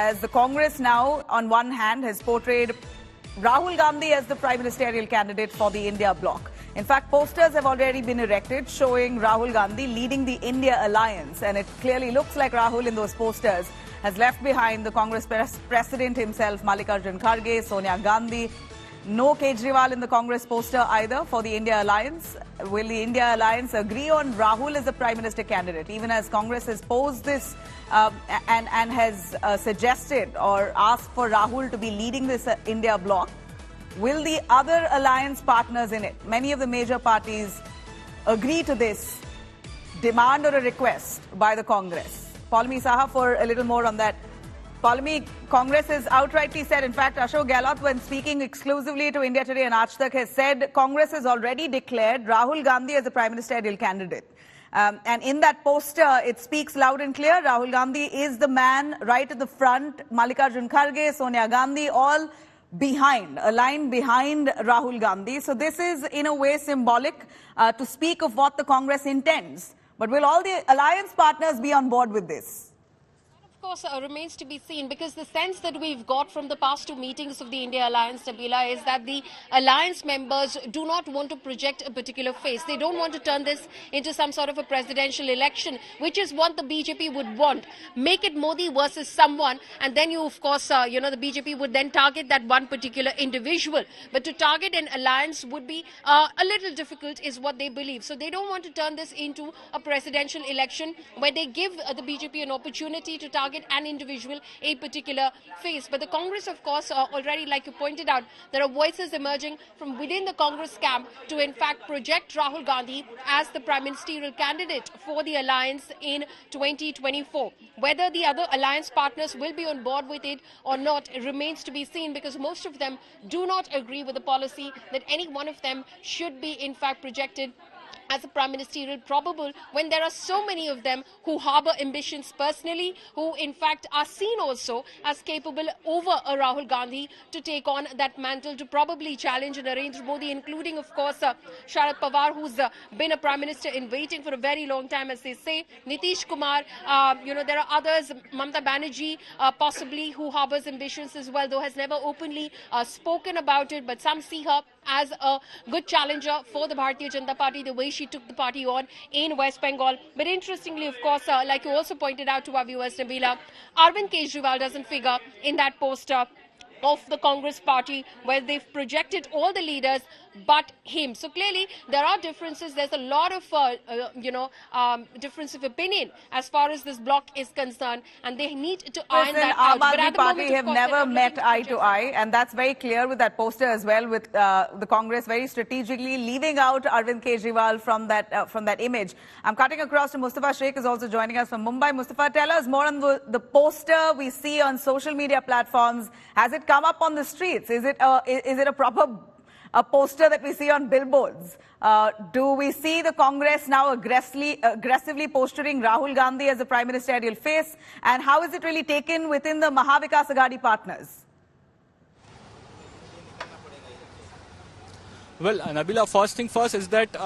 as the Congress now, on one hand, has portrayed Rahul Gandhi as the prime ministerial candidate for the India bloc. In fact, posters have already been erected showing Rahul Gandhi leading the India alliance, and it clearly looks like Rahul in those posters has left behind the Congress president himself, Mallikarjun Kharge, Sonia Gandhi. No Kejriwal in the Congress poster either for the India alliance. Will the India alliance agree on Rahul as the prime minister candidate, even as Congress has posed this and has suggested or asked for Rahul to be leading this India bloc? Will the other alliance partners in it, many of the major parties, agree to this demand or a request by the Congress? Paulmi Saha for a little more on that. Paulmi, Congress has outrightly said, in fact, Ashok Gehlot, when speaking exclusively to India Today and Aaj Tak, has said Congress has already declared Rahul Gandhi as the prime ministerial candidate. And in that poster, it speaks loud and clear. Rahul Gandhi is the man right at the front. Mallikarjun Kharge, Sonia Gandhi, all behind, a line behind Rahul Gandhi. So this is, in a way, symbolic to speak of what the Congress intends. But will all the alliance partners be on board with this? Of course, remains to be seen, because the sense that we've got from the past two meetings of the India Alliance, Nabila, is that the alliance members do not want to project a particular face. They don't want to turn this into some sort of a presidential election, which is what the BJP would want. Make it Modi versus someone, and then you, of course, the BJP would then target that one particular individual. But to target an alliance would be a little difficult, is what they believe. So they don't want to turn this into a presidential election where they give the BJP an opportunity to target an individual, a particular face. But the Congress, of course, already, like you pointed out, there are voices emerging from within the Congress camp to, in fact, project Rahul Gandhi as the prime ministerial candidate for the alliance in 2024. Whether the other alliance partners will be on board with it or not, it remains to be seen, because most of them do not agree with the policy that any one of them should be, in fact, projected as a prime ministerial probable, when there are so many of them who harbour ambitions personally, who in fact are seen also as capable over a Rahul Gandhi to take on that mantle to probably challenge Narendra Modi, including, of course, Sharad Pawar, who's been a prime minister in waiting for a very long time, as they say. Nitish Kumar, there are others, Mamata Banerjee, possibly, who harbours ambitions as well, though has never openly spoken about it, but some see her as a good challenger for the Bharatiya Janata Party, the way she took the party on in West Bengal. But interestingly, of course, like you also pointed out to our viewers, Nabila, Arvind Kejriwal doesn't figure in that poster of the Congress party, where they've projected all the leaders but him. So clearly there are differences. There's a lot of difference of opinion as far as this bloc is concerned, and they need to iron that out. But at the Party have never met eye to eye, and that's very clear with that poster as well, with the Congress very strategically leaving out Arvind Kejriwal from that image. I'm cutting across to Mustafa Sheikh, is also joining us from Mumbai. Mustafa, tell us more on the poster we see on social media platforms. Has it come up on the streets? Is it a proper poster that we see on billboards? Do we see the Congress now aggressively posturing Rahul Gandhi as the prime ministerial face? And how is it really taken within the Mahavikas Aghadi partners? Well, Nabila, first thing first is that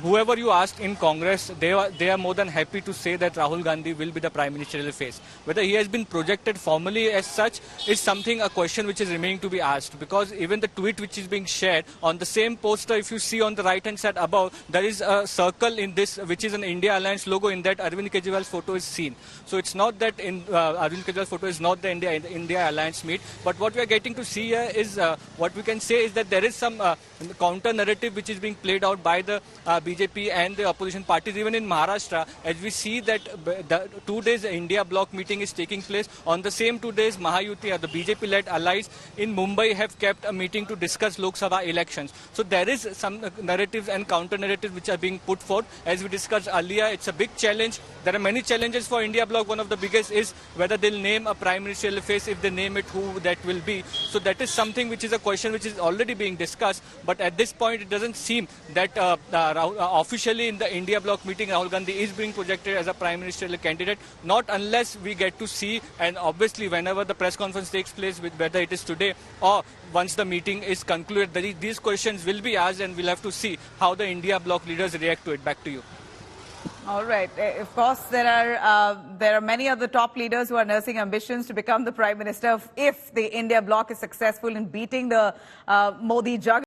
whoever you asked in Congress, they are more than happy to say that Rahul Gandhi will be the prime ministerial face. Whether he has been projected formally as such is a question which is remaining to be asked, because even the tweet which is being shared on the same poster, if you see on the right hand side above, there is a circle in this which is an India Alliance logo. In that, Arvind Kejriwal's photo is seen. So it's not that Arvind Kejriwal's photo is not the India Alliance meet, but what we are getting to see here is what we can say is that there is some counter narrative which is being played out by the BJP and the opposition parties. Even in Maharashtra, as we see that the 2 days India bloc meeting is taking place, on the same 2 days Mahayuti, the BJP-led allies in Mumbai, have kept a meeting to discuss Lok Sabha elections. So there is some narratives and counter narratives which are being put forth. As we discussed earlier, it's a big challenge. There are many challenges for India bloc. One of the biggest is whether they'll name a prime ministerial face. If they name it, who that will be. So that is something which is a question which is already being discussed. But at this point, it doesn't seem that officially in the India bloc meeting, Rahul Gandhi is being projected as a prime ministerial candidate. Not unless we get to see, and obviously whenever the press conference takes place, with whether it is today or once the meeting is concluded, these questions will be asked, and we'll have to see how the India bloc leaders react to it. Back to you. All right. Of course, there are many other top leaders who are nursing ambitions to become the Prime Minister if the India bloc is successful in beating the Modi juggernaut.